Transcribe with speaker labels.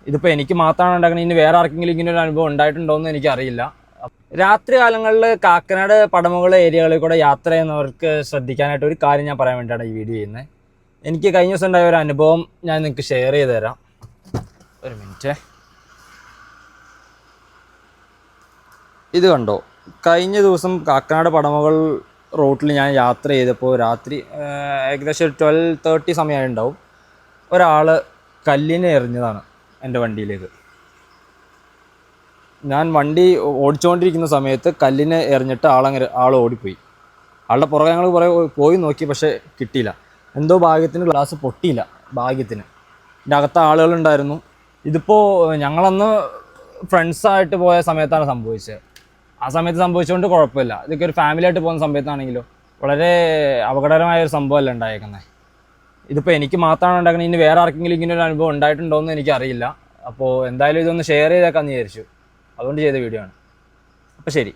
Speaker 1: ഇതിപ്പോൾ എനിക്ക് മാത്രമാണ് ഉണ്ടാക്കുന്നത്, ഇനി വേറെ ആർക്കെങ്കിലും ഇങ്ങനെ ഒരു അനുഭവം ഉണ്ടായിട്ടുണ്ടോ എന്ന് എനിക്കറിയില്ല. രാത്രി കാലങ്ങളിൽ കാക്കനാട് പടമുകൾ ഏരിയകളിൽ കൂടെ യാത്ര ചെയ്യുന്നവർക്ക് ശ്രദ്ധിക്കാനായിട്ട് ഒരു കാര്യം ഞാൻ പറയാൻ വേണ്ടിയിട്ടാണ് ഈ വീഡിയോ ചെയ്യുന്നത്. എനിക്ക് കഴിഞ്ഞ ദിവസം ഉണ്ടായ ഒരു അനുഭവം ഞാൻ നിങ്ങൾക്ക് ഷെയർ ചെയ്ത് തരാം. ഒരു മിനിറ്റ്. ഇത് കണ്ടോ, കഴിഞ്ഞ ദിവസം കാക്കനാട് പടമുകൾ റോട്ടിൽ ഞാൻ യാത്ര ചെയ്തപ്പോൾ രാത്രി ഏകദേശം ഒരു 12:30 സമയമായിട്ടുണ്ടാവും. ഒരാൾ കല്ലിനെ എറിഞ്ഞതാണ് എൻ്റെ വണ്ടിയിലേക്ക്. ഞാൻ വണ്ടി ഓടിച്ചുകൊണ്ടിരിക്കുന്ന സമയത്ത് കല്ലിനെ എറിഞ്ഞിട്ട് ആൾ ഓടിപ്പോയി. ആളുടെ പുറകെ ഞങ്ങൾ കുറേ പോയി നോക്കി, പക്ഷേ കിട്ടിയില്ല. എന്തോ ഭാഗ്യത്തിന് ഗ്ലാസ് പൊട്ടിയില്ല, ഭാഗ്യത്തിന്. എൻ്റെ അകത്ത് ആളുകളുണ്ടായിരുന്നു. ഇതിപ്പോൾ ഞങ്ങളന്ന് ഫ്രണ്ട്സായിട്ട് പോയ സമയത്താണ് സംഭവിച്ചത്. ആ സമയത്ത് സംഭവിച്ചുകൊണ്ട് കുഴപ്പമില്ല. ഇതൊക്കെ ഒരു ഫാമിലി ആയിട്ട് പോകുന്ന സമയത്താണെങ്കിലോ വളരെ അപകടകരമായ ഒരു സംഭവമല്ല ഉണ്ടായേക്കുന്നത്. ഇതിപ്പോൾ എനിക്ക് മാത്രമാണ് ഉണ്ടാക്കുന്നത്, ഇനി വേറെ ആർക്കെങ്കിലും ഇങ്ങനെ ഒരു അനുഭവം ഉണ്ടായിട്ടുണ്ടോ എന്ന് എനിക്കറിയില്ല. അപ്പോൾ എന്തായാലും ഇതൊന്ന് ഷെയർ ചെയ്തേക്കാമെന്ന് വിചാരിച്ചു, അതുകൊണ്ട് ചെയ്ത വീഡിയോ ആണ്. അപ്പോൾ ശരി.